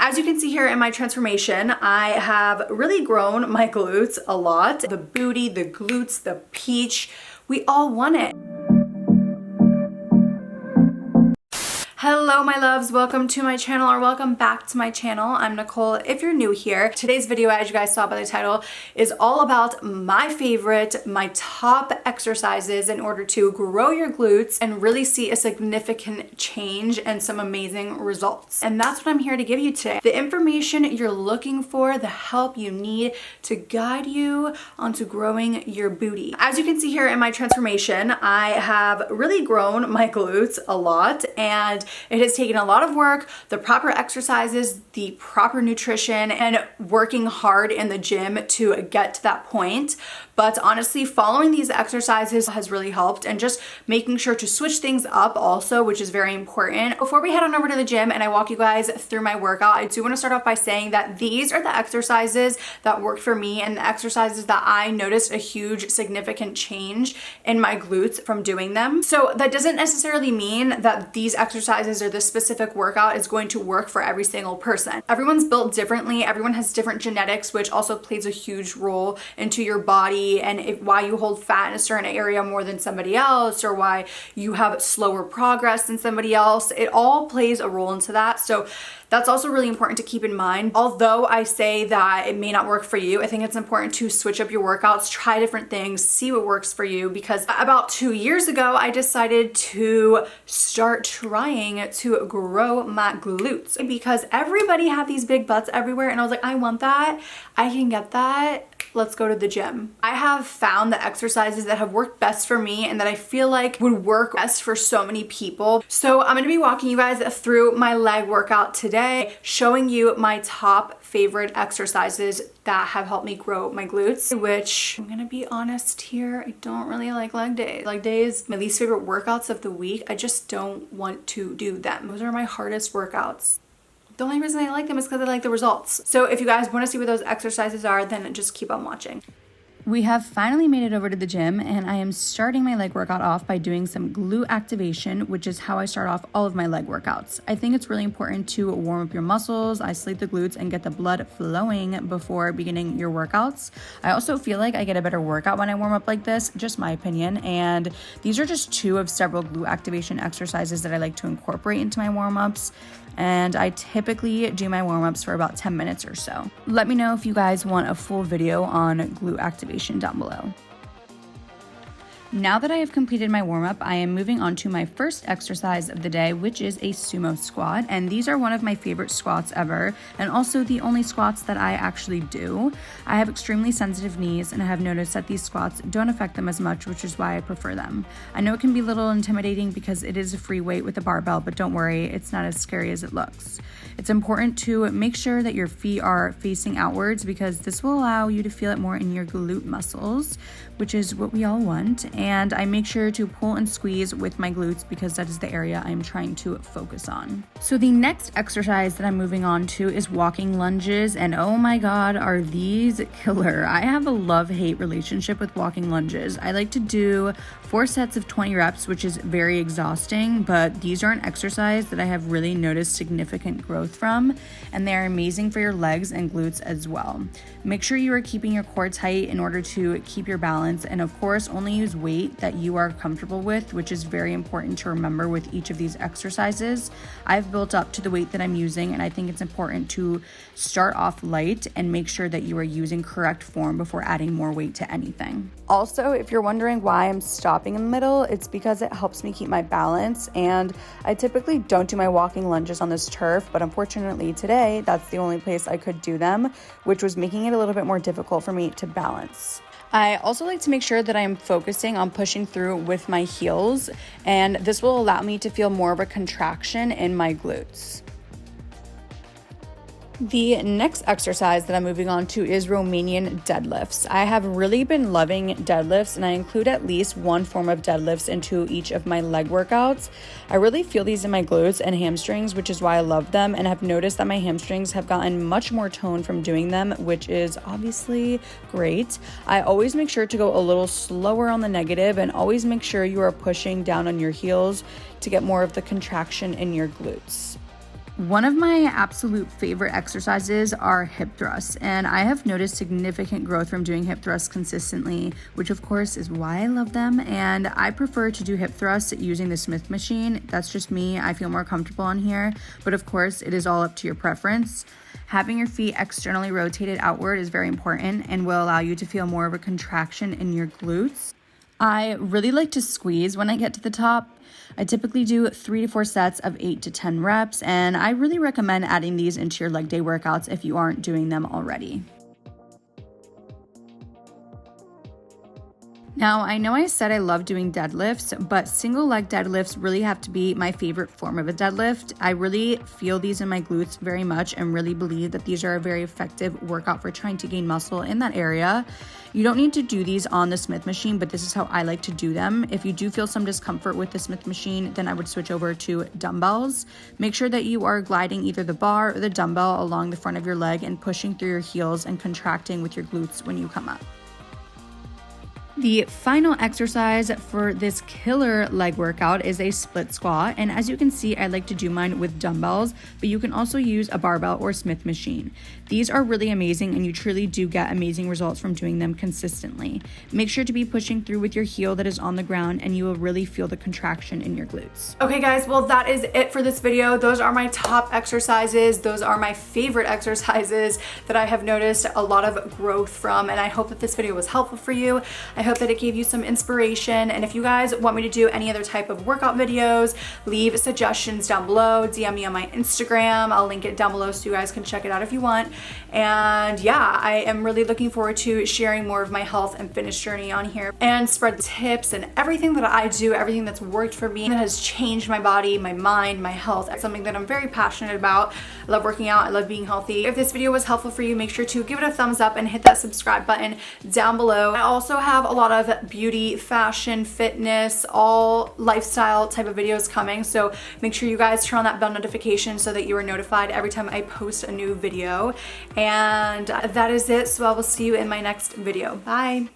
As you can see here in my transformation, I have really grown my glutes a lot. The booty, the glutes, the peach, we all want it. Hello my loves, welcome to my channel, or welcome back to my channel. I'm Nicole if you're new here. Today's video, as you guys saw by the title, is all about my favorite, my top exercises in order to grow your glutes and really see a significant change and some amazing results. And that's what I'm here to give you today. The information you're looking for, the help you need to guide you onto growing your booty. As you can see here in my transformation, I have really grown my glutes a lot, and it has taken a lot of work, the proper exercises, the proper nutrition, and working hard in the gym to get to that point. But honestly, following these exercises has really helped, and just making sure to switch things up also, which is very important. Before we head on over to the gym and I walk you guys through my workout, I do want to start off by saying that these are the exercises that worked for me and the exercises that I noticed a huge significant change in my glutes from doing them. So that doesn't necessarily mean that these exercises or this specific workout is going to work for every single person. Everyone's built differently. Everyone has different genetics, which also plays a huge role into your body and why you hold fat in a certain area more than somebody else, or why you have slower progress than somebody else. It all plays a role into that. So that's also really important to keep in mind. Although I say that it may not work for you, I think it's important to switch up your workouts, try different things, see what works for you. Because about 2 years ago, I decided to start trying to grow my glutes because everybody had these big butts everywhere. And I was like, I want that. I can get that. Let's go to the gym. I have found the exercises that have worked best for me and that I feel like would work best for so many people. So I'm gonna be walking you guys through my leg workout today, showing you my top favorite exercises that have helped me grow my glutes, which I'm gonna be honest here, I don't really like leg days. Leg days, my least favorite workouts of the week. I just don't want to do them. Those are my hardest workouts. The only reason I like them is because I like the results. So if you guys want to see what those exercises are, then just keep on watching. We have finally made it over to the gym, and I am starting my leg workout off by doing some glute activation, which is how I start off all of my leg workouts. I think it's really important to warm up your muscles, isolate the glutes, and get the blood flowing before beginning your workouts. I also feel like I get a better workout when I warm up like this, just my opinion, and these are just 2 of several glute activation exercises that I like to incorporate into my warm-ups. And I typically do my warm-ups for about 10 minutes or so. Let me know if you guys want a full video on glute activation down below. Now that I have completed my warm-up, I am moving on to my first exercise of the day, which is a sumo squat. And these are one of my favorite squats ever, and also the only squats that I actually do. I have extremely sensitive knees, and I have noticed that these squats don't affect them as much, which is why I prefer them. I know it can be a little intimidating because it is a free weight with a barbell, but don't worry, it's not as scary as it looks. It's important to make sure that your feet are facing outwards because this will allow you to feel it more in your glute muscles, which is what we all want. And I make sure to pull and squeeze with my glutes because that is the area I'm trying to focus on. So the next exercise that I'm moving on to is walking lunges, and oh my god, are these killer. I have a love-hate relationship with walking lunges. I like to do 4 sets of 20 reps, which is very exhausting, but these are an exercise that I have really noticed significant growth from, and they are amazing for your legs and glutes as well. Make sure you are keeping your core tight in order to keep your balance, and of course only use weight that you are comfortable with, which is very important to remember with each of these exercises. I've built up to the weight that I'm using, and I think it's important to start off light and make sure that you are using correct form before adding more weight to anything. Also, if you're wondering why I'm stopping in the middle, it's because it helps me keep my balance, and I typically don't do my walking lunges on this turf, but unfortunately today that's the only place I could do them, which was making it a little bit more difficult for me to balance. I also like to make sure that I am focusing on pushing through with my heels, and this will allow me to feel more of a contraction in my glutes. The next exercise that I'm moving on to is Romanian deadlifts. I have really been loving deadlifts, and I include at least one form of deadlifts into each of my leg workouts. I really feel these in my glutes and hamstrings, which is why I love them, and have noticed that my hamstrings have gotten much more tone from doing them, which is obviously great. I always make sure to go a little slower on the negative, and always make sure you are pushing down on your heels to get more of the contraction in your glutes. One of my absolute favorite exercises are hip thrusts, and I have noticed significant growth from doing hip thrusts consistently, which of course is why I love them. And I prefer to do hip thrusts using the Smith machine. That's just me. I feel more comfortable on here, but of course it is all up to your preference. Having your feet externally rotated outward is very important and will allow you to feel more of a contraction in your glutes. I really like to squeeze when I get to the top. I typically do 3 to 4 sets of 8 to 10 reps, and I really recommend adding these into your leg day workouts if you aren't doing them already. Now, I know I said I love doing deadlifts, but single leg deadlifts really have to be my favorite form of a deadlift. I really feel these in my glutes very much and really believe that these are a very effective workout for trying to gain muscle in that area. You don't need to do these on the Smith machine, but this is how I like to do them. If you do feel some discomfort with the Smith machine, then I would switch over to dumbbells. Make sure that you are gliding either the bar or the dumbbell along the front of your leg and pushing through your heels and contracting with your glutes when you come up. The final exercise for this killer leg workout is a split squat, and as you can see, I like to do mine with dumbbells, but you can also use a barbell or Smith machine. These are really amazing, and you truly do get amazing results from doing them consistently. Make sure to be pushing through with your heel that is on the ground, and you will really feel the contraction in your glutes. Okay guys, well that is it for this video. Those are my top exercises. Those are my favorite exercises that I have noticed a lot of growth from, and I hope that this video was helpful for you. I hope that it gave you some inspiration, and if you guys want me to do any other type of workout videos, leave suggestions down below. DM me on my Instagram. I'll link it down below so you guys can check it out if you want. And yeah, I am really looking forward to sharing more of my health and fitness journey on here and spread tips and everything that I do, everything that's worked for me, that has changed my body, my mind, my health. It's something that I'm very passionate about. I love working out. I love being healthy. If this video was helpful for you, make sure to give it a thumbs up and hit that subscribe button down below. I also have a lot of beauty, fashion, fitness, all lifestyle type of videos coming, so make sure you guys turn on that bell notification so that you are notified every time I post a new video. And that is it, so I will see you in my next video. Bye.